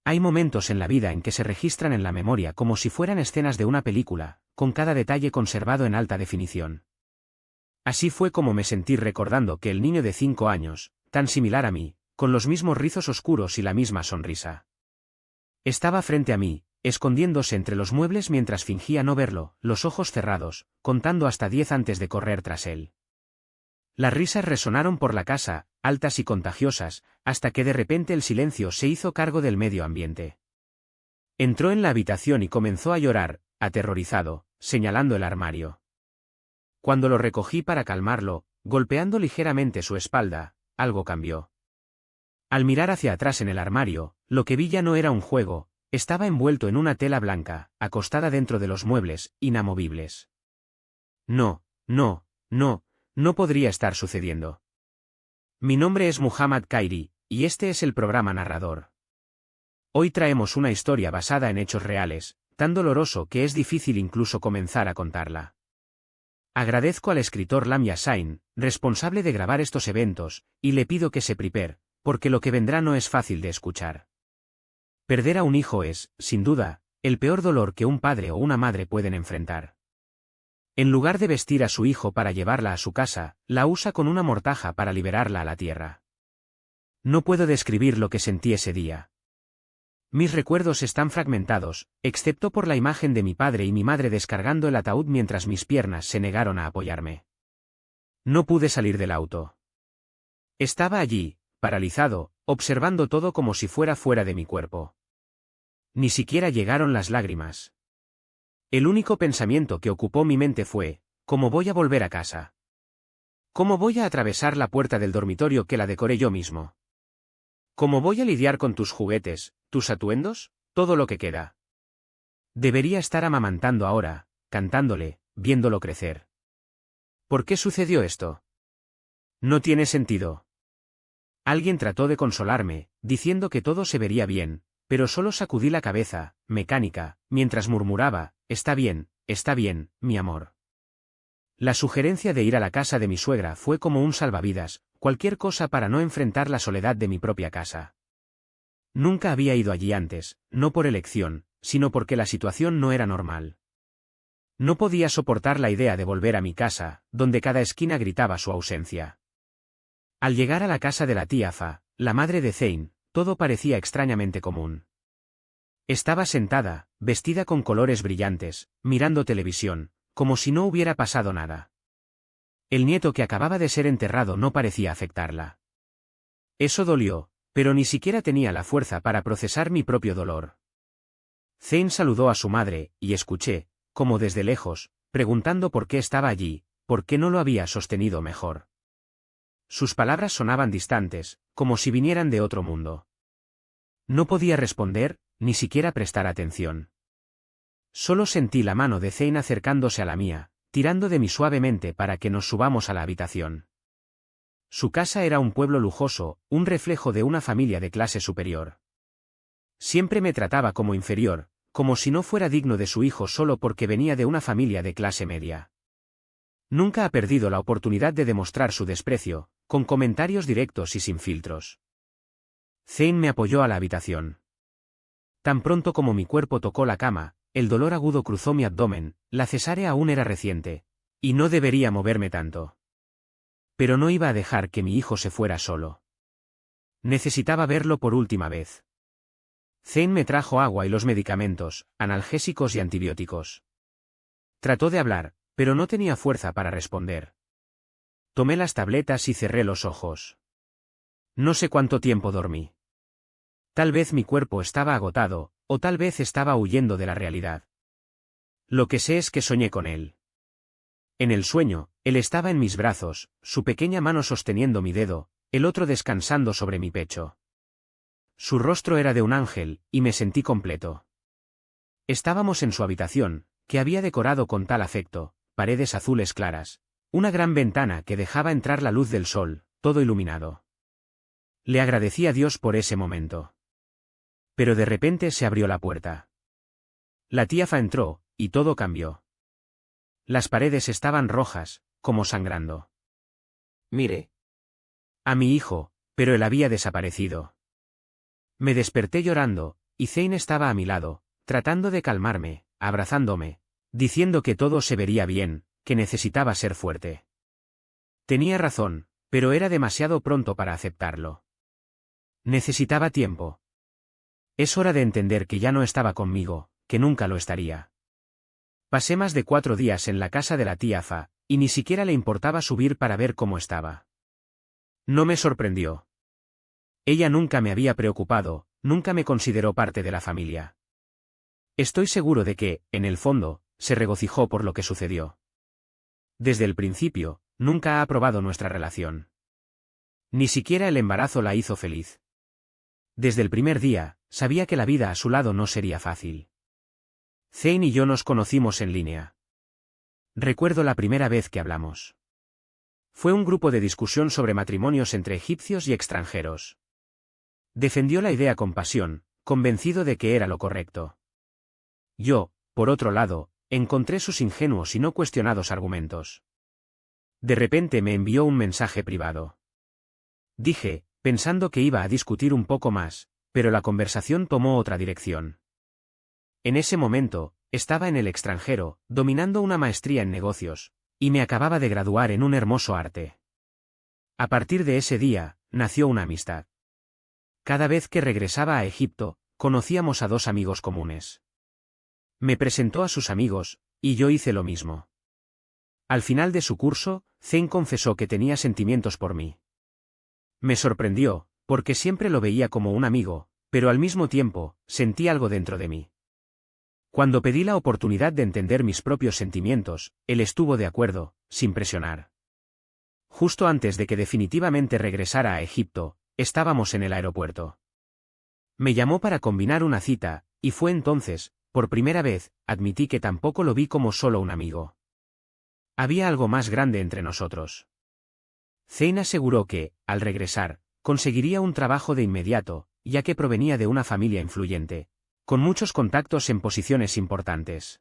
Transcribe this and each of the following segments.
Hay momentos en la vida en que se registran en la memoria como si fueran escenas de una película, con cada detalle conservado en alta definición. Así fue como me sentí recordando que el niño de 5 años, tan similar a mí, con los mismos rizos oscuros y la misma sonrisa. Estaba frente a mí, escondiéndose entre los muebles mientras fingía no verlo, los ojos cerrados, contando hasta 10 antes de correr tras él. Las risas resonaron por la casa, altas y contagiosas, hasta que de repente el silencio se hizo cargo del medio ambiente. Entró en la habitación y comenzó a llorar, aterrorizado, señalando el armario. Cuando lo recogí para calmarlo, golpeando ligeramente su espalda, algo cambió. Al mirar hacia atrás en el armario, lo que vi ya no era un juego, estaba envuelto en una tela blanca, acostada dentro de los muebles, inamovibles. No, no, no, no podría estar sucediendo. Mi nombre es Muhammad Khairi, y este es el programa narrador. Hoy traemos una historia basada en hechos reales, tan doloroso que es difícil incluso comenzar a contarla. Agradezco al escritor Lamia Sain, responsable de grabar estos eventos, y le pido que se prepare, porque lo que vendrá no es fácil de escuchar. Perder a un hijo es, sin duda, el peor dolor que un padre o una madre pueden enfrentar. En lugar de vestir a su hijo para llevarla a su casa, la usa con una mortaja para liberarla a la tierra. No puedo describir lo que sentí ese día. Mis recuerdos están fragmentados, excepto por la imagen de mi padre y mi madre descargando el ataúd mientras mis piernas se negaron a apoyarme. No pude salir del auto. Estaba allí, paralizado, observando todo como si fuera fuera de mi cuerpo. Ni siquiera llegaron las lágrimas. El único pensamiento que ocupó mi mente fue, ¿cómo voy a volver a casa? ¿Cómo voy a atravesar la puerta del dormitorio que la decoré yo mismo? ¿Cómo voy a lidiar con tus juguetes, tus atuendos, todo lo que queda? Debería estar amamantando ahora, cantándole, viéndolo crecer. ¿Por qué sucedió esto? No tiene sentido. Alguien trató de consolarme, diciendo que todo se vería bien, pero solo sacudí la cabeza, mecánica, mientras murmuraba, está bien, mi amor. La sugerencia de ir a la casa de mi suegra fue como un salvavidas, cualquier cosa para no enfrentar la soledad de mi propia casa. Nunca había ido allí antes, no por elección, sino porque la situación no era normal. No podía soportar la idea de volver a mi casa, donde cada esquina gritaba su ausencia. Al llegar a la casa de la tía Fa, la madre de Zein, todo parecía extrañamente común. Estaba sentada, vestida con colores brillantes, mirando televisión, como si no hubiera pasado nada. El nieto que acababa de ser enterrado no parecía afectarla. Eso dolió, pero ni siquiera tenía la fuerza para procesar mi propio dolor. Zein saludó a su madre, y escuché, como desde lejos, preguntando por qué estaba allí, por qué no lo había sostenido mejor. Sus palabras sonaban distantes, como si vinieran de otro mundo. No podía responder, ni siquiera prestar atención. Solo sentí la mano de Zein acercándose a la mía, tirando de mí suavemente para que nos subamos a la habitación. Su casa era un pueblo lujoso, un reflejo de una familia de clase superior. Siempre me trataba como inferior, como si no fuera digno de su hijo solo porque venía de una familia de clase media. Nunca ha perdido la oportunidad de demostrar su desprecio, con comentarios directos y sin filtros. Zein me apoyó a la habitación. Tan pronto como mi cuerpo tocó la cama, el dolor agudo cruzó mi abdomen, la cesárea aún era reciente, y no debería moverme tanto. Pero no iba a dejar que mi hijo se fuera solo. Necesitaba verlo por última vez. Zein me trajo agua y los medicamentos, analgésicos y antibióticos. Trató de hablar, pero no tenía fuerza para responder. Tomé las tabletas y cerré los ojos. No sé cuánto tiempo dormí. Tal vez mi cuerpo estaba agotado, o tal vez estaba huyendo de la realidad. Lo que sé es que soñé con él. En el sueño, él estaba en mis brazos, su pequeña mano sosteniendo mi dedo, el otro descansando sobre mi pecho. Su rostro era de un ángel, y me sentí completo. Estábamos en su habitación, que había decorado con tal afecto, paredes azules claras, una gran ventana que dejaba entrar la luz del sol, todo iluminado. Le agradecí a Dios por ese momento. Pero de repente se abrió la puerta. La tía Fa entró, y todo cambió. Las paredes estaban rojas, como sangrando. Mire. A mi hijo, pero él había desaparecido. Me desperté llorando, y Zane estaba a mi lado, tratando de calmarme, abrazándome, diciendo que todo se vería bien, que necesitaba ser fuerte. Tenía razón, pero era demasiado pronto para aceptarlo. Necesitaba tiempo. Es hora de entender que ya no estaba conmigo, que nunca lo estaría. Pasé más de 4 días en la casa de la tía Fa, y ni siquiera le importaba subir para ver cómo estaba. No me sorprendió. Ella nunca me había preocupado, nunca me consideró parte de la familia. Estoy seguro de que, en el fondo, se regocijó por lo que sucedió. Desde el principio, nunca ha aprobado nuestra relación. Ni siquiera el embarazo la hizo feliz. Desde el primer día, sabía que la vida a su lado no sería fácil. Zane y yo nos conocimos en línea. Recuerdo la primera vez que hablamos. Fue un grupo de discusión sobre matrimonios entre egipcios y extranjeros. Defendió la idea con pasión, convencido de que era lo correcto. Yo, por otro lado, encontré sus ingenuos y no cuestionados argumentos. De repente me envió un mensaje privado. Dije, pensando que iba a discutir un poco más, pero la conversación tomó otra dirección. En ese momento, estaba en el extranjero, dominando una maestría en negocios, y me acababa de graduar en un hermoso arte. A partir de ese día, nació una amistad. Cada vez que regresaba a Egipto, conocíamos a 2 amigos comunes. Me presentó a sus amigos, y yo hice lo mismo. Al final de su curso, Zane confesó que tenía sentimientos por mí. Me sorprendió, porque siempre lo veía como un amigo, pero al mismo tiempo, sentí algo dentro de mí. Cuando pedí la oportunidad de entender mis propios sentimientos, él estuvo de acuerdo, sin presionar. Justo antes de que definitivamente regresara a Egipto, estábamos en el aeropuerto. Me llamó para combinar una cita, y fue entonces, por primera vez, admití que tampoco lo vi como solo un amigo. Había algo más grande entre nosotros. Zane aseguró que, al regresar, conseguiría un trabajo de inmediato, ya que provenía de una familia influyente, con muchos contactos en posiciones importantes.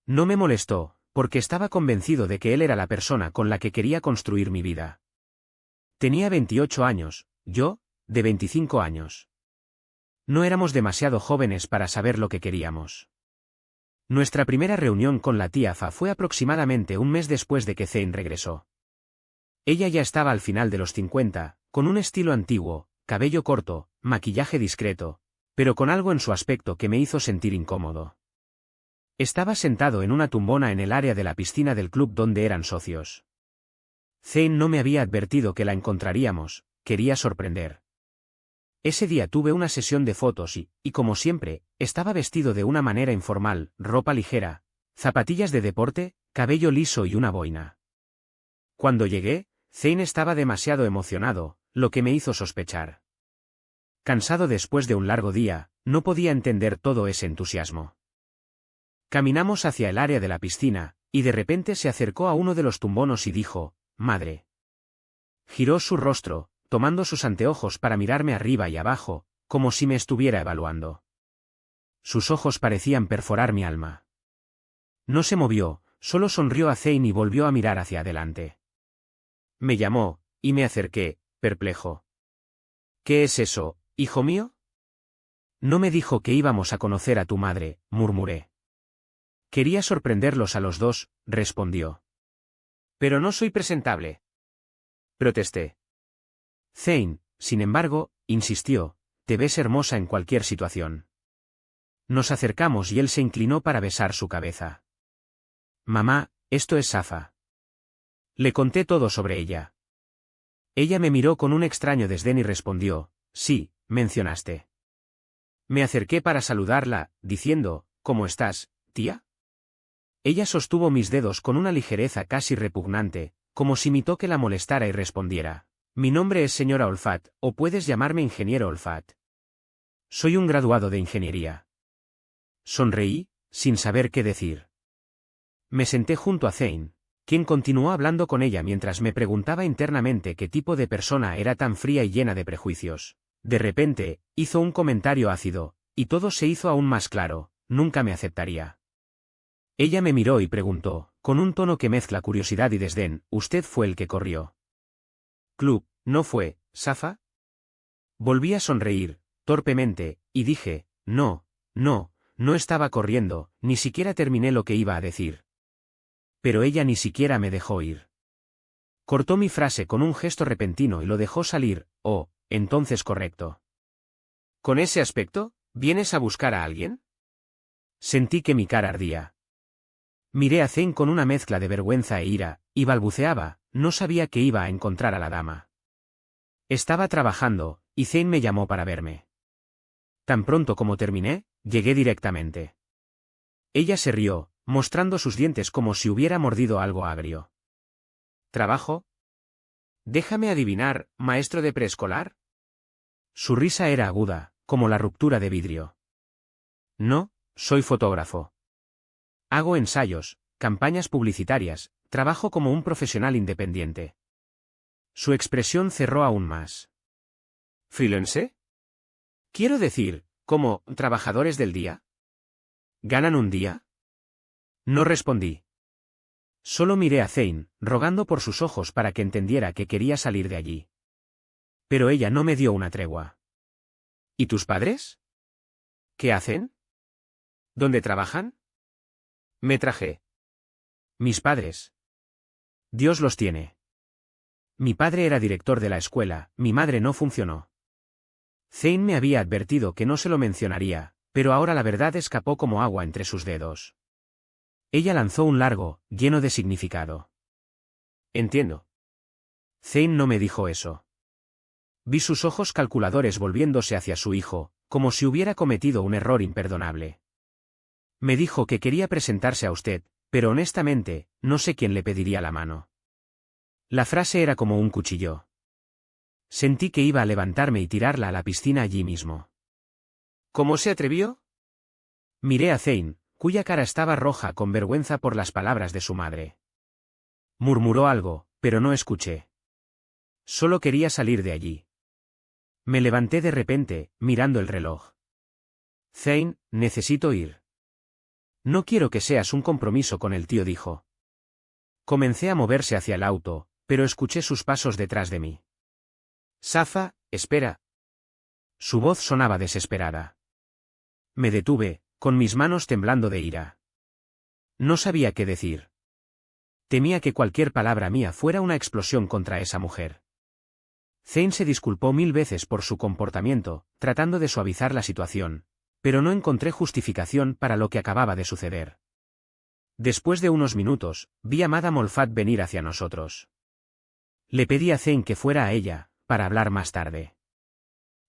No me molestó, porque estaba convencido de que él era la persona con la que quería construir mi vida. Tenía 28 años, yo, de 25 años. No éramos demasiado jóvenes para saber lo que queríamos. Nuestra primera reunión con la tía Fa fue aproximadamente un mes después de que Zane regresó. Ella ya estaba al final de los 50, con un estilo antiguo, cabello corto, maquillaje discreto, pero con algo en su aspecto que me hizo sentir incómodo. Estaba sentado en una tumbona en el área de la piscina del club donde eran socios. Zane no me había advertido que la encontraríamos, quería sorprender. Ese día tuve una sesión de fotos y, como siempre, estaba vestido de una manera informal, ropa ligera, zapatillas de deporte, cabello liso y una boina. Cuando llegué, Zane estaba demasiado emocionado, lo que me hizo sospechar. Cansado después de un largo día, no podía entender todo ese entusiasmo. Caminamos hacia el área de la piscina, y de repente se acercó a uno de los tumbonos y dijo, «Madre». Giró su rostro, tomando sus anteojos para mirarme arriba y abajo, como si me estuviera evaluando. Sus ojos parecían perforar mi alma. No se movió, solo sonrió a Zane y volvió a mirar hacia adelante. Me llamó, y me acerqué, perplejo. «¿Qué es eso, hijo mío?» «No me dijo que íbamos a conocer a tu madre», murmuré. «Quería sorprenderlos a los dos», respondió. «Pero no soy presentable», protesté. Zane, sin embargo, insistió, «Te ves hermosa en cualquier situación». Nos acercamos y él se inclinó para besar su cabeza. «Mamá, esto es Safa». Le conté todo sobre ella. Ella me miró con un extraño desdén y respondió, «Sí, mencionaste». Me acerqué para saludarla, diciendo, «¿Cómo estás, tía?». Ella sostuvo mis dedos con una ligereza casi repugnante, como si mi toque la molestara y respondiera, «Mi nombre es señora Olfat, o puedes llamarme ingeniero Olfat. Soy un graduado de ingeniería». Sonreí, sin saber qué decir. Me senté junto a Zane, quien continuó hablando con ella mientras me preguntaba internamente qué tipo de persona era tan fría y llena de prejuicios. De repente, hizo un comentario ácido, y todo se hizo aún más claro, nunca me aceptaría. Ella me miró y preguntó, con un tono que mezcla curiosidad y desdén, «¿Usted fue el que corrió?» «Club, ¿no fue, Safa?» Volví a sonreír, torpemente, y dije, no estaba corriendo, ni siquiera terminé lo que iba a decir. Pero ella ni siquiera me dejó ir. Cortó mi frase con un gesto repentino y lo dejó salir. Oh, entonces correcto. ¿Con ese aspecto, vienes a buscar a alguien? Sentí que mi cara ardía. Miré a Zane con una mezcla de vergüenza e ira, y balbuceaba, no sabía que iba a encontrar a la dama. Estaba trabajando, y Zane me llamó para verme. Tan pronto como terminé, llegué directamente. Ella se rió, mostrando sus dientes como si hubiera mordido algo agrio. ¿Trabajo? Déjame adivinar, ¿maestro de preescolar? Su risa era aguda, como la ruptura de vidrio. No, soy fotógrafo. Hago ensayos, campañas publicitarias, trabajo como un profesional independiente. Su expresión cerró aún más. ¿Freelance? Quiero decir, ¿como trabajadores del día? ¿Ganan un día? No respondí. Solo miré a Zane, rogando por sus ojos para que entendiera que quería salir de allí. Pero ella no me dio una tregua. ¿Y tus padres? ¿Qué hacen? ¿Dónde trabajan? Me traje. Mis padres. Dios los tiene. Mi padre era director de la escuela, mi madre no funcionó. Zane me había advertido que no se lo mencionaría, pero ahora la verdad escapó como agua entre sus dedos. Ella lanzó un largo, lleno de significado. Entiendo. Zane no me dijo eso. Vi sus ojos calculadores volviéndose hacia su hijo, como si hubiera cometido un error imperdonable. Me dijo que quería presentarse a usted, pero honestamente, no sé quién le pediría la mano. La frase era como un cuchillo. Sentí que iba a levantarme y tirarla a la piscina allí mismo. ¿Cómo se atrevió? Miré a Zane, cuya cara estaba roja con vergüenza por las palabras de su madre. Murmuró algo, pero no escuché. Solo quería salir de allí. Me levanté de repente, mirando el reloj. Zane, necesito ir. No quiero que seas un compromiso con el tío, dijo. Comencé a moverse hacia el auto, pero escuché sus pasos detrás de mí. Safa, espera. Su voz sonaba desesperada. Me detuve, con mis manos temblando de ira. No sabía qué decir. Temía que cualquier palabra mía fuera una explosión contra esa mujer. Zane se disculpó 1000 veces por su comportamiento, tratando de suavizar la situación, pero no encontré justificación para lo que acababa de suceder. Después de unos minutos, vi a Madame Olfat venir hacia nosotros. Le pedí a Zane que fuera a ella, para hablar más tarde.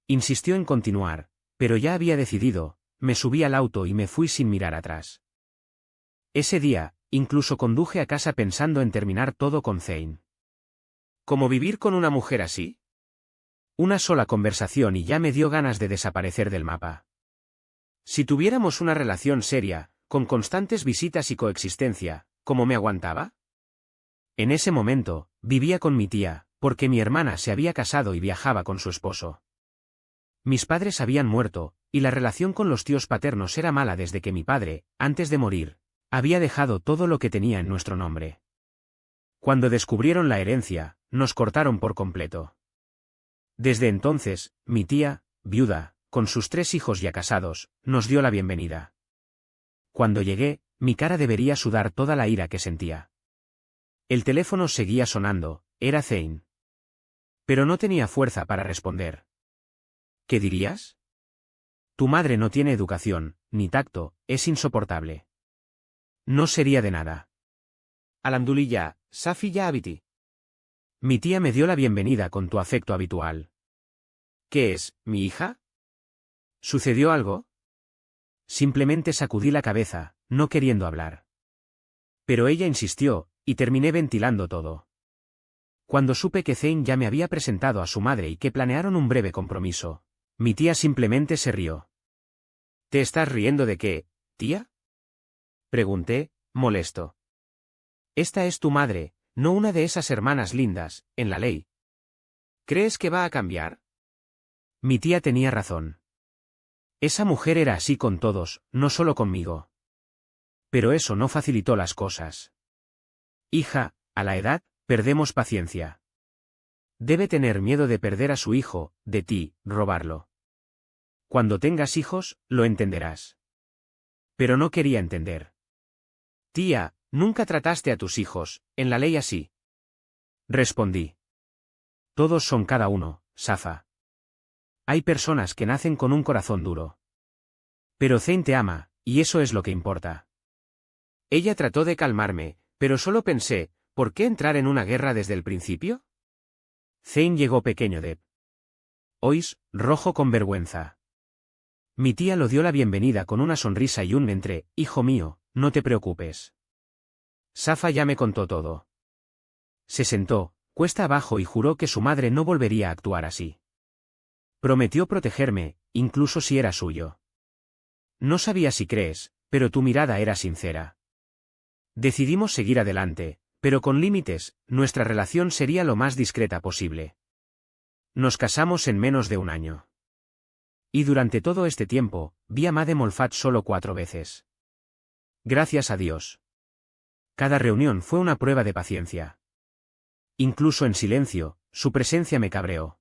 Insistió en continuar, pero ya había decidido, me subí al auto y me fui sin mirar atrás. Ese día, incluso conduje a casa pensando en terminar todo con Zane. ¿Cómo vivir con una mujer así? Una sola conversación y ya me dio ganas de desaparecer del mapa. Si tuviéramos una relación seria, con constantes visitas y coexistencia, ¿cómo me aguantaba? En ese momento, vivía con mi tía, porque mi hermana se había casado y viajaba con su esposo. Mis padres habían muerto, y la relación con los tíos paternos era mala desde que mi padre, antes de morir, había dejado todo lo que tenía en nuestro nombre. Cuando descubrieron la herencia, nos cortaron por completo. Desde entonces, mi tía, viuda, con sus 3 hijos ya casados, nos dio la bienvenida. Cuando llegué, mi cara debería sudar toda la ira que sentía. El teléfono seguía sonando, era Zane. Pero no tenía fuerza para responder. ¿Qué dirías? Tu madre no tiene educación, ni tacto, es insoportable. No sería de nada. Alhamdulillah, Safi ya Abiti. Mi tía me dio la bienvenida con tu afecto habitual. ¿Qué es, mi hija? ¿Sucedió algo? Simplemente sacudí la cabeza, no queriendo hablar. Pero ella insistió, y terminé ventilando todo. Cuando supe que Zane ya me había presentado a su madre y que planearon un breve compromiso, mi tía simplemente se rió. ¿Te estás riendo de qué, tía? Pregunté, molesto. Esta es tu madre, no una de esas hermanas lindas, en la ley. ¿Crees que va a cambiar? Mi tía tenía razón. Esa mujer era así con todos, no solo conmigo. Pero eso no facilitó las cosas. Hija, a la edad, perdemos paciencia. Debe tener miedo de perder a su hijo, de ti, robarlo. Cuando tengas hijos, lo entenderás. Pero no quería entender. Tía, nunca trataste a tus hijos, en la ley así. Respondí. Todos son cada uno, Safa. Hay personas que nacen con un corazón duro. Pero Zane te ama, y eso es lo que importa. Ella trató de calmarme, pero solo pensé, ¿por qué entrar en una guerra desde el principio? Zane llegó pequeño Deb. Ois, rojo con vergüenza. Mi tía lo dio la bienvenida con una sonrisa y un hijo mío, no te preocupes. Safa ya me contó todo. Se sentó, cuesta abajo y juró que su madre no volvería a actuar así. Prometió protegerme, incluso si era suyo. No sabía si crees, pero tu mirada era sincera. Decidimos seguir adelante, pero con límites, nuestra relación sería lo más discreta posible. Nos casamos en menos de un año. Y durante todo este tiempo, vi a Made Molfat solo 4 veces. Gracias a Dios. Cada reunión fue una prueba de paciencia. Incluso en silencio, su presencia me cabreó.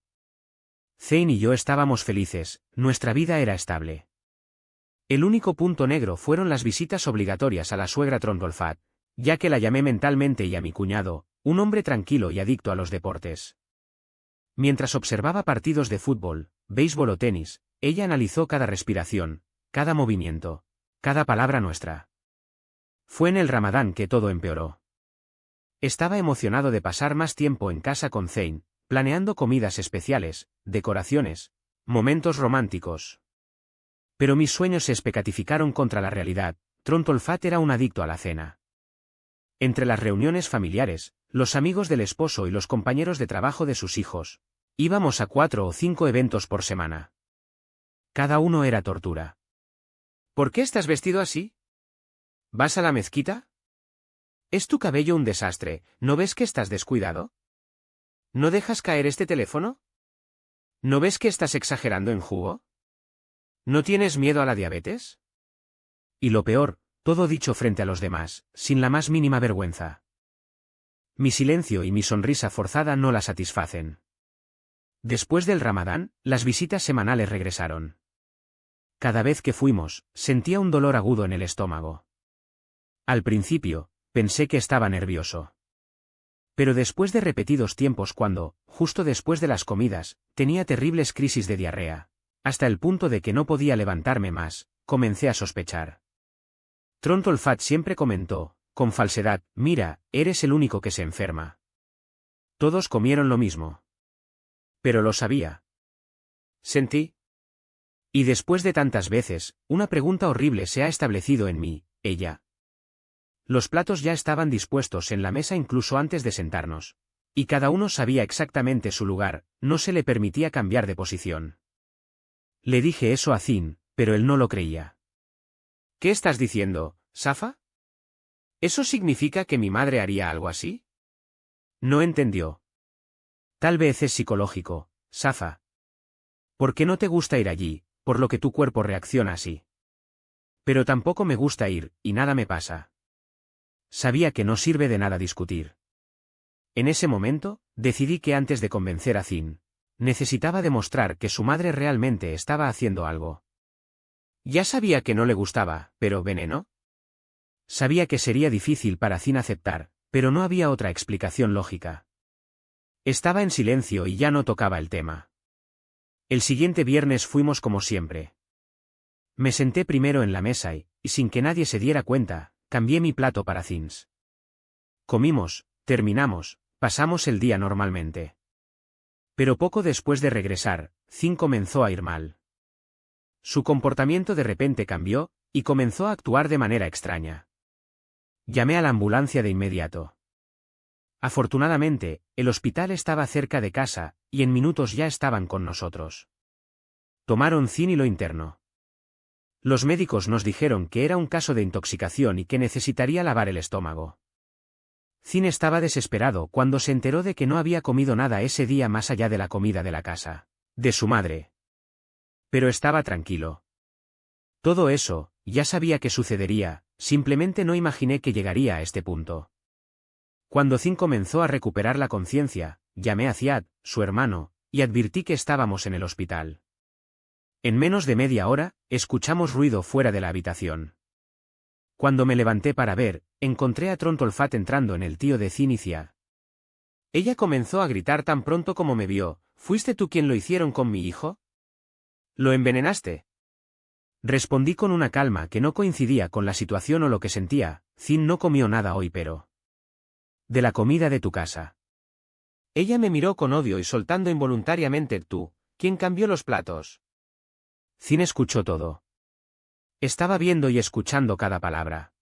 Zane y yo estábamos felices, nuestra vida era estable. El único punto negro fueron las visitas obligatorias a la suegra Trondolfat, ya que la llamé mentalmente y a mi cuñado, un hombre tranquilo y adicto a los deportes. Mientras observaba partidos de fútbol, béisbol o tenis, ella analizó cada respiración, cada movimiento, cada palabra nuestra. Fue en el Ramadán que todo empeoró. Estaba emocionado de pasar más tiempo en casa con Zane, planeando comidas especiales, decoraciones, momentos románticos. Pero mis sueños se especatificaron contra la realidad. Trondolfat era un adicto a la cena. Entre las reuniones familiares, los amigos del esposo y los compañeros de trabajo de sus hijos, íbamos a 4 o 5 eventos por semana. Cada uno era tortura. ¿Por qué estás vestido así? ¿Vas a la mezquita? ¿Es tu cabello un desastre? ¿No ves que estás descuidado? ¿No dejas caer este teléfono? ¿No ves que estás exagerando en jugo? ¿No tienes miedo a la diabetes? Y lo peor, todo dicho frente a los demás, sin la más mínima vergüenza. Mi silencio y mi sonrisa forzada no la satisfacen. Después del Ramadán, las visitas semanales regresaron. Cada vez que fuimos, sentía un dolor agudo en el estómago. Al principio, pensé que estaba nervioso. Pero después de repetidos tiempos cuando, justo después de las comidas, tenía terribles crisis de diarrea, hasta el punto de que no podía levantarme más, comencé a sospechar. Trondolfat siempre comentó, con falsedad, mira, eres el único que se enferma. Todos comieron lo mismo. Pero lo sabía. Sentí. Y después de tantas veces, una pregunta horrible se ha establecido en mí, ella. Los platos ya estaban dispuestos en la mesa incluso antes de sentarnos. Y cada uno sabía exactamente su lugar, no se le permitía cambiar de posición. Le dije eso a Zane, pero él no lo creía. ¿Qué estás diciendo, Safa? ¿Eso significa que mi madre haría algo así? No entendió. Tal vez es psicológico, Safa. ¿Por qué no te gusta ir allí, por lo que tu cuerpo reacciona así? Pero tampoco me gusta ir, y nada me pasa. Sabía que no sirve de nada discutir. En ese momento, decidí que antes de convencer a Zane, necesitaba demostrar que su madre realmente estaba haciendo algo. Ya sabía que no le gustaba, pero ¿veneno? Sabía que sería difícil para Zane aceptar, pero no había otra explicación lógica. Estaba en silencio y ya no tocaba el tema. El siguiente viernes fuimos como siempre. Me senté primero en la mesa y, sin que nadie se diera cuenta, cambié mi plato para Zane. Comimos, terminamos, pasamos el día normalmente. Pero poco después de regresar, Zane comenzó a ir mal. Su comportamiento de repente cambió, y comenzó a actuar de manera extraña. Llamé a la ambulancia de inmediato. Afortunadamente, el hospital estaba cerca de casa, y en minutos ya estaban con nosotros. Tomaron Zane y lo internó. Los médicos nos dijeron que era un caso de intoxicación y que necesitaría lavar el estómago. Zane estaba desesperado cuando se enteró de que no había comido nada ese día más allá de la comida de la casa, de su madre. Pero estaba tranquilo. Todo eso, ya sabía que sucedería, simplemente no imaginé que llegaría a este punto. Cuando Zane comenzó a recuperar la conciencia, llamé a Ziad, su hermano, y advertí que estábamos en el hospital. En menos de media hora, escuchamos ruido fuera de la habitación. Cuando me levanté para ver, encontré a Trontolfat entrando en el tío de Cinicia. Ella comenzó a gritar tan pronto como me vio: ¿Fuiste tú quien lo hicieron con mi hijo? ¿Lo envenenaste? Respondí con una calma que no coincidía con la situación o lo que sentía. Cin no comió nada hoy, pero... De la comida de tu casa. Ella me miró con odio y soltando involuntariamente: ¿Tú, quién cambió los platos? Cin escuchó todo. Estaba viendo y escuchando cada palabra.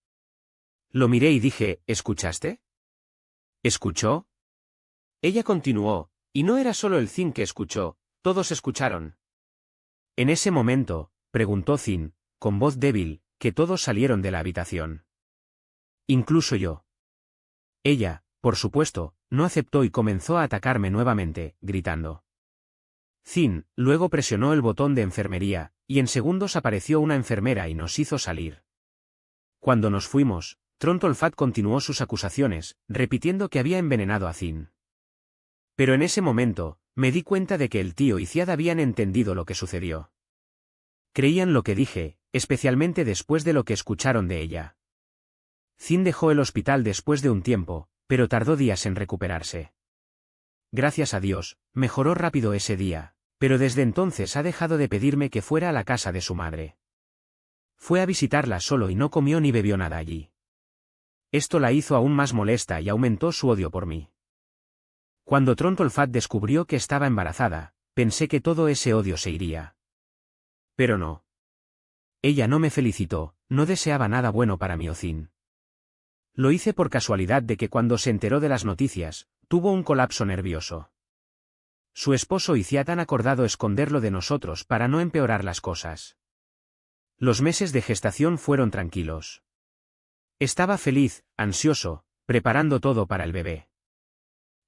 Lo miré y dije: ¿Escuchaste? ¿Escuchó? Ella continuó: y no era solo el Cin que escuchó, todos escucharon. En ese momento, preguntó Cin, con voz débil, que todos salieron de la habitación. Incluso yo. Ella, por supuesto, no aceptó y comenzó a atacarme nuevamente, gritando. Cin luego presionó el botón de enfermería, y en segundos apareció una enfermera y nos hizo salir. Cuando nos fuimos, Trontolfat continuó sus acusaciones, repitiendo que había envenenado a Cin. Pero en ese momento, me di cuenta de que el tío y Ciad habían entendido lo que sucedió. Creían lo que dije, especialmente después de lo que escucharon de ella. Cin dejó el hospital después de un tiempo, pero tardó días en recuperarse. Gracias a Dios, mejoró rápido ese día, pero desde entonces ha dejado de pedirme que fuera a la casa de su madre. Fue a visitarla solo y no comió ni bebió nada allí. Esto la hizo aún más molesta y aumentó su odio por mí. Cuando Trontolfat descubrió que estaba embarazada, pensé que todo ese odio se iría. Pero no. Ella no me felicitó, no deseaba nada bueno para mi Cin. Lo hice por casualidad de que cuando se enteró de las noticias, tuvo un colapso nervioso. Su esposo y Ciad han acordado esconderlo de nosotros para no empeorar las cosas. Los meses de gestación fueron tranquilos. Estaba feliz, ansioso, preparando todo para el bebé.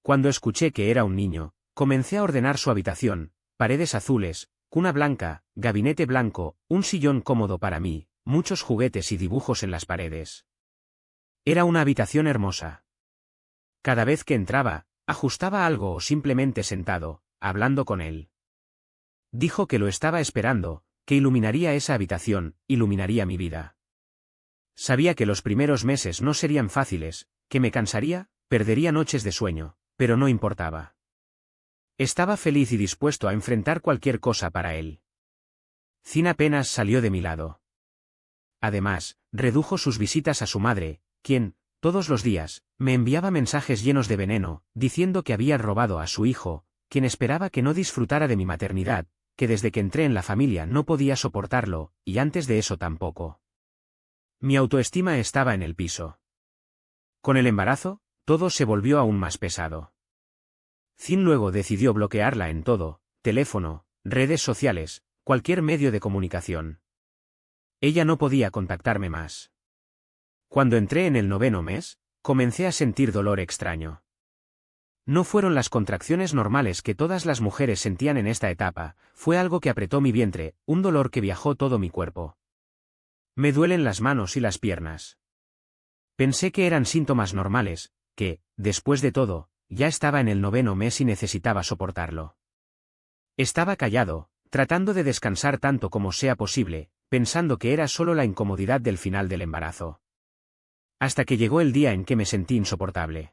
Cuando escuché que era un niño, comencé a ordenar su habitación: paredes azules, cuna blanca, gabinete blanco, un sillón cómodo para mí, muchos juguetes y dibujos en las paredes. Era una habitación hermosa. Cada vez que entraba, ajustaba algo o simplemente sentado, hablando con él. Dijo que lo estaba esperando, que iluminaría esa habitación, iluminaría mi vida. Sabía que los primeros meses no serían fáciles, que me cansaría, perdería noches de sueño, pero no importaba. Estaba feliz y dispuesto a enfrentar cualquier cosa para él. Cin apenas salió de mi lado. Además, redujo sus visitas a su madre, quien, todos los días, me enviaba mensajes llenos de veneno, diciendo que había robado a su hijo, quien esperaba que no disfrutara de mi maternidad, que desde que entré en la familia no podía soportarlo, y antes de eso tampoco. Mi autoestima estaba en el piso. Con el embarazo, todo se volvió aún más pesado. Cin luego decidió bloquearla en todo: teléfono, redes sociales, cualquier medio de comunicación. Ella no podía contactarme más. Cuando entré en el 9º mes, comencé a sentir dolor extraño. No fueron las contracciones normales que todas las mujeres sentían en esta etapa, fue algo que apretó mi vientre, un dolor que viajó todo mi cuerpo. Me duelen las manos y las piernas. Pensé que eran síntomas normales, que, después de todo, ya estaba en el 9º mes y necesitaba soportarlo. Estaba callado, tratando de descansar tanto como sea posible, pensando que era solo la incomodidad del final del embarazo. Hasta que llegó el día en que me sentí insoportable.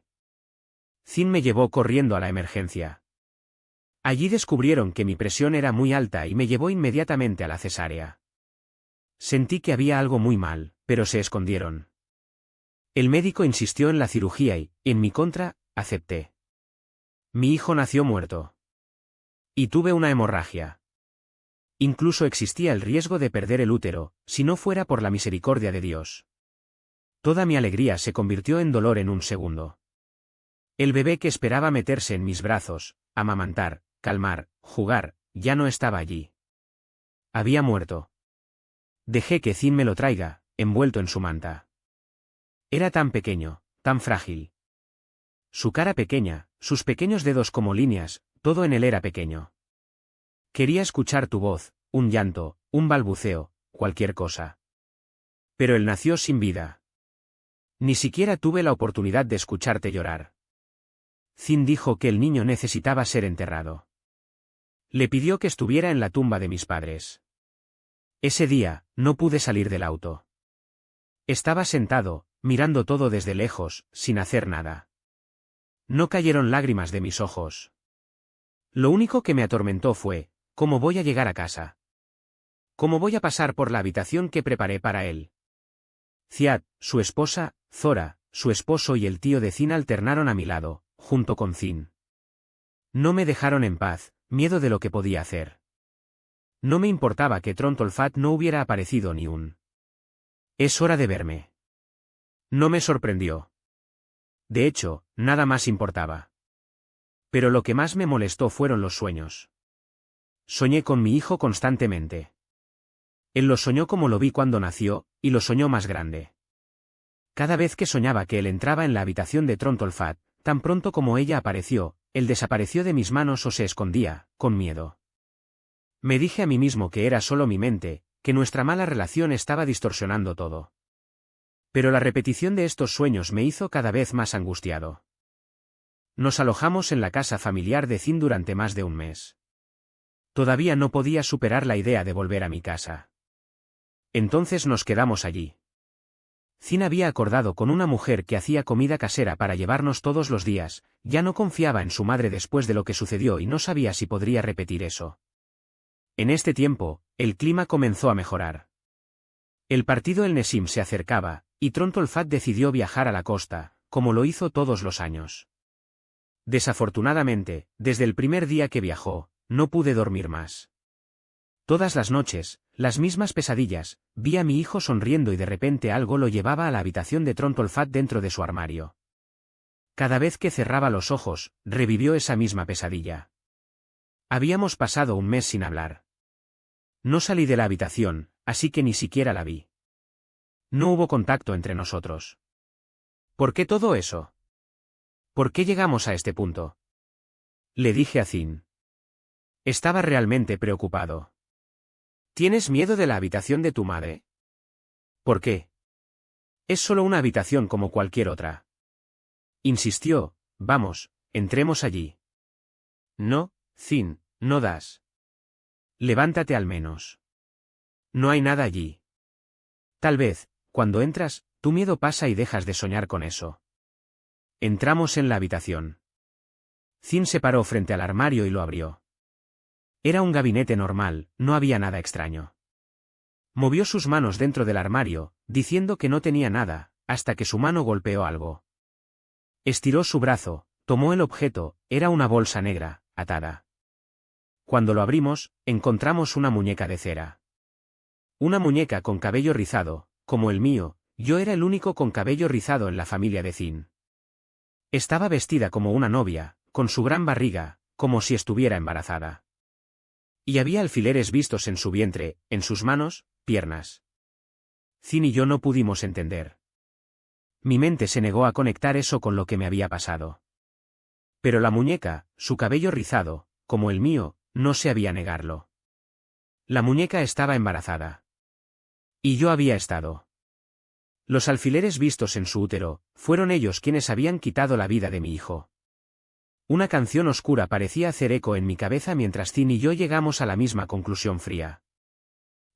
Cin me llevó corriendo a la emergencia. Allí descubrieron que mi presión era muy alta y me llevó inmediatamente a la cesárea. Sentí que había algo muy mal, pero se escondieron. El médico insistió en la cirugía y, en mi contra, acepté. Mi hijo nació muerto. Y tuve una hemorragia. Incluso existía el riesgo de perder el útero, si no fuera por la misericordia de Dios. Toda mi alegría se convirtió en dolor en un segundo. El bebé que esperaba meterse en mis brazos, amamantar, calmar, jugar, ya no estaba allí. Había muerto. Dejé que Cin me lo traiga, envuelto en su manta. Era tan pequeño, tan frágil. Su cara pequeña, sus pequeños dedos como líneas, todo en él era pequeño. Quería escuchar tu voz, un llanto, un balbuceo, cualquier cosa. Pero él nació sin vida. Ni siquiera tuve la oportunidad de escucharte llorar. Cin dijo que el niño necesitaba ser enterrado. Le pidió que estuviera en la tumba de mis padres. Ese día, no pude salir del auto. Estaba sentado, mirando todo desde lejos, sin hacer nada. No cayeron lágrimas de mis ojos. Lo único que me atormentó fue, ¿cómo voy a llegar a casa? ¿Cómo voy a pasar por la habitación que preparé para él? Ziad, su esposa, Zora, su esposo y el tío de Zin alternaron a mi lado, junto con Zin. No me dejaron en paz, miedo de lo que podía hacer. No me importaba que Trontolfat no hubiera aparecido ni un. Es hora de verme. No me sorprendió. De hecho, nada más importaba. Pero lo que más me molestó fueron los sueños. Soñé con mi hijo constantemente. Él lo soñó como lo vi cuando nació, y lo soñó más grande. Cada vez que soñaba que él entraba en la habitación de Trontolfat, tan pronto como ella apareció, él desapareció de mis manos o se escondía, con miedo. Me dije a mí mismo que era solo mi mente, que nuestra mala relación estaba distorsionando todo. Pero la repetición de estos sueños me hizo cada vez más angustiado. Nos alojamos en la casa familiar de Zin durante más de un mes. Todavía no podía superar la idea de volver a mi casa. Entonces nos quedamos allí. Zin había acordado con una mujer que hacía comida casera para llevarnos todos los días, ya no confiaba en su madre después de lo que sucedió y no sabía si podría repetir eso. En este tiempo, el clima comenzó a mejorar. El partido El Nesim se acercaba, y Trontolfat decidió viajar a la costa, como lo hizo todos los años. Desafortunadamente, desde el primer día que viajó, no pude dormir más. Todas las noches, las mismas pesadillas, vi a mi hijo sonriendo y de repente algo lo llevaba a la habitación de Trontolfat dentro de su armario. Cada vez que cerraba los ojos, revivió esa misma pesadilla. Habíamos pasado un mes sin hablar. No salí de la habitación, así que ni siquiera la vi. No hubo contacto entre nosotros. ¿Por qué todo eso? ¿Por qué llegamos a este punto? Le dije a Zin. Estaba realmente preocupado. ¿Tienes miedo de la habitación de tu madre? ¿Por qué? Es solo una habitación como cualquier otra. Insistió, vamos, entremos allí. No, Zin, no das. Levántate al menos. No hay nada allí. Tal vez, cuando entras, tu miedo pasa y dejas de soñar con eso. Entramos en la habitación. Zin se paró frente al armario y lo abrió. Era un gabinete normal, no había nada extraño. Movió sus manos dentro del armario, diciendo que no tenía nada, hasta que su mano golpeó algo. Estiró su brazo, tomó el objeto, era una bolsa negra, atada. Cuando lo abrimos, encontramos una muñeca de cera. Una muñeca con cabello rizado, como el mío, yo era el único con cabello rizado en la familia de Zin. Estaba vestida como una novia, con su gran barriga, como si estuviera embarazada. Y había alfileres vistos en su vientre, en sus manos, piernas. Zin y yo no pudimos entender. Mi mente se negó a conectar eso con lo que me había pasado. Pero la muñeca, su cabello rizado, como el mío, no se había negarlo. La muñeca estaba embarazada. Y yo había estado. Los alfileres vistos en su útero, fueron ellos quienes habían quitado la vida de mi hijo. Una canción oscura parecía hacer eco en mi cabeza mientras Zin y yo llegamos a la misma conclusión fría.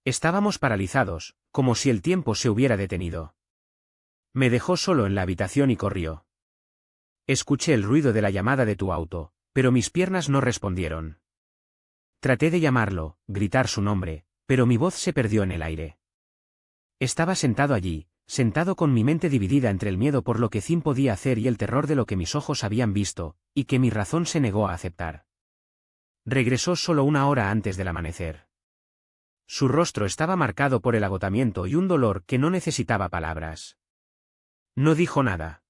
Estábamos paralizados, como si el tiempo se hubiera detenido. Me dejó solo en la habitación y corrió. Escuché el ruido de la llamada de tu auto, pero mis piernas no respondieron. Traté de llamarlo, gritar su nombre, pero mi voz se perdió en el aire. Estaba sentado allí, sentado con mi mente dividida entre el miedo por lo que Zin podía hacer y el terror de lo que mis ojos habían visto, y que mi razón se negó a aceptar. Regresó solo una hora antes del amanecer. Su rostro estaba marcado por el agotamiento y un dolor que no necesitaba palabras. No dijo nada.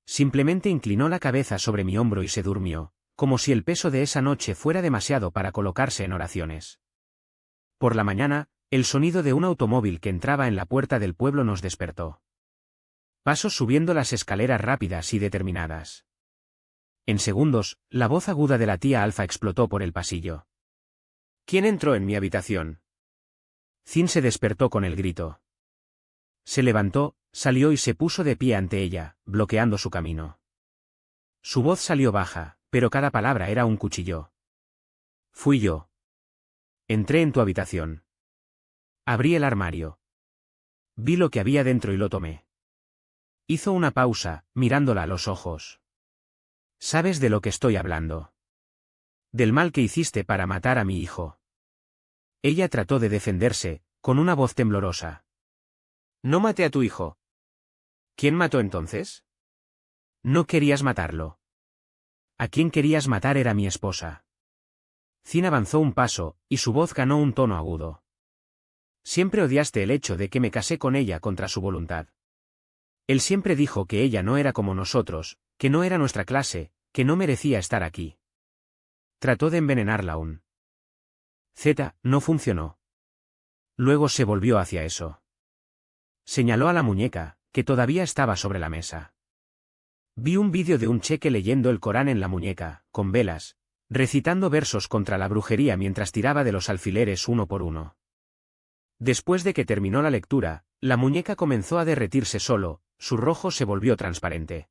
Simplemente inclinó la cabeza sobre mi hombro y se durmió, como si el peso de esa noche fuera demasiado para colocarse en oraciones. Por la mañana, el sonido de un automóvil que entraba en la puerta del pueblo nos despertó. Pasos subiendo las escaleras rápidas y determinadas. En segundos, la voz aguda de la tía Alfa explotó por el pasillo. ¿Quién entró en mi habitación? Zin se despertó con el grito. Se levantó, salió y se puso de pie ante ella, bloqueando su camino. Su voz salió baja, pero cada palabra era un cuchillo. Fui yo. Entré en tu habitación. Abrí el armario. Vi lo que había dentro y lo tomé. Hizo una pausa, mirándola a los ojos. ¿Sabes de lo que estoy hablando? Del mal que hiciste para matar a mi hijo. Ella trató de defenderse, con una voz temblorosa. No maté a tu hijo. ¿Quién mató entonces? No querías matarlo. A quien querías matar era mi esposa. Cin avanzó un paso, y su voz ganó un tono agudo. Siempre odiaste el hecho de que me casé con ella contra su voluntad. Él siempre dijo que ella no era como nosotros, que no era nuestra clase, que no merecía estar aquí. Trató de envenenarla aún. No funcionó. Luego se volvió hacia eso. Señaló a la muñeca, que todavía estaba sobre la mesa. Vi un vídeo de un cheque leyendo el Corán en la muñeca, con velas, recitando versos contra la brujería mientras tiraba de los alfileres uno por uno. Después de que terminó la lectura, la muñeca comenzó a derretirse solo, su rojo se volvió transparente.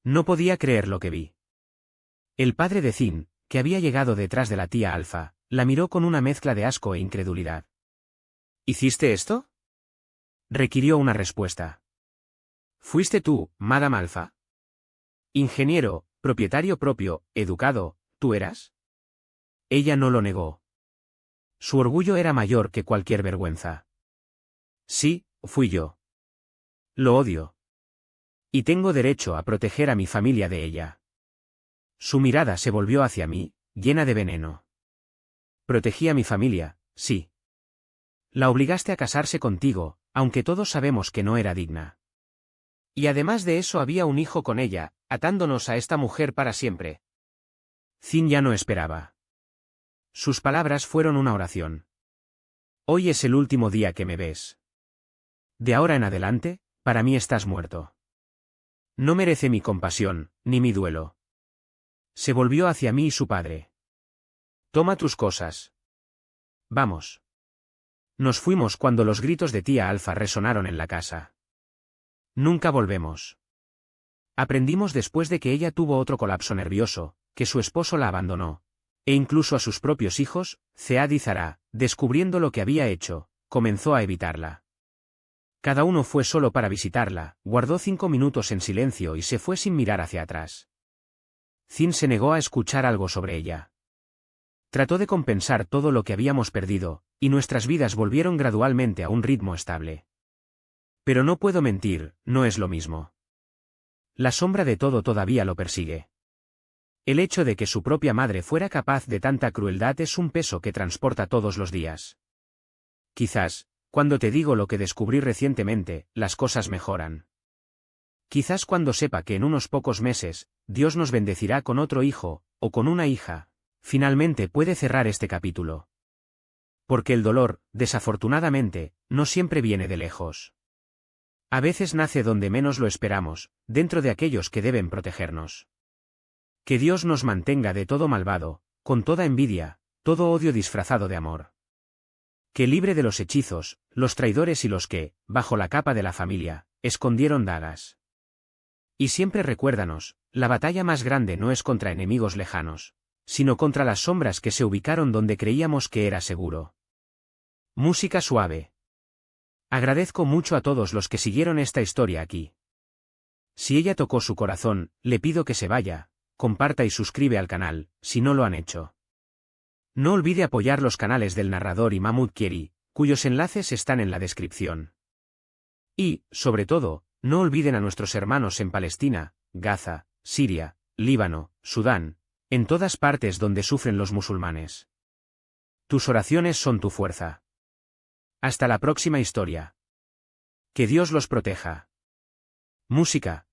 No podía creer lo que vi. El padre de Cin, que había llegado detrás de la tía Alfa, la miró con una mezcla de asco e incredulidad. ¿Hiciste esto? Requirió una respuesta. ¿Fuiste tú, Madame Alfa? Ingeniero, propietario propio, educado, ¿tú eras? Ella no lo negó. Su orgullo era mayor que cualquier vergüenza. Sí, fui yo. Lo odio. Y tengo derecho a proteger a mi familia de ella. Su mirada se volvió hacia mí, llena de veneno. Protegí a mi familia, sí. La obligaste a casarse contigo, aunque todos sabemos que no era digna. Y además de eso había un hijo con ella, atándonos a esta mujer para siempre. Cin ya no esperaba. Sus palabras fueron una oración. Hoy es el último día que me ves. De ahora en adelante, para mí estás muerto. No merece mi compasión, ni mi duelo. Se volvió hacia mí y su padre. Toma tus cosas. Vamos. Nos fuimos cuando los gritos de tía Alfa resonaron en la casa. Nunca volvemos. Aprendimos después de que ella tuvo otro colapso nervioso, que su esposo la abandonó. E incluso a sus propios hijos, Zead y Zara, descubriendo lo que había hecho, comenzó a evitarla. Cada uno fue solo para visitarla, guardó 5 minutos en silencio y se fue sin mirar hacia atrás. Cin se negó a escuchar algo sobre ella. Trató de compensar todo lo que habíamos perdido, y nuestras vidas volvieron gradualmente a un ritmo estable. Pero no puedo mentir, no es lo mismo. La sombra de todo todavía lo persigue. El hecho de que su propia madre fuera capaz de tanta crueldad es un peso que transporta todos los días. Quizás, cuando te digo lo que descubrí recientemente, las cosas mejoran. Quizás cuando sepa que en unos pocos meses, Dios nos bendecirá con otro hijo, o con una hija, finalmente puede cerrar este capítulo. Porque el dolor, desafortunadamente, no siempre viene de lejos. A veces nace donde menos lo esperamos, dentro de aquellos que deben protegernos. Que Dios nos mantenga de todo malvado, con toda envidia, todo odio disfrazado de amor. Que libre de los hechizos, los traidores y los que, bajo la capa de la familia, escondieron dagas. Y siempre recuérdanos, la batalla más grande no es contra enemigos lejanos, sino contra las sombras que se ubicaron donde creíamos que era seguro. Música suave. Agradezco mucho a todos los que siguieron esta historia aquí. Si ella tocó su corazón, le pido que se vaya, comparta y suscribe al canal, si no lo han hecho. No olvide apoyar los canales del narrador y Mahmoud Kieri, cuyos enlaces están en la descripción. Y, sobre todo, no olviden a nuestros hermanos en Palestina, Gaza, Siria, Líbano, Sudán, en todas partes donde sufren los musulmanes. Tus oraciones son tu fuerza. Hasta la próxima historia. Que Dios los proteja. Música.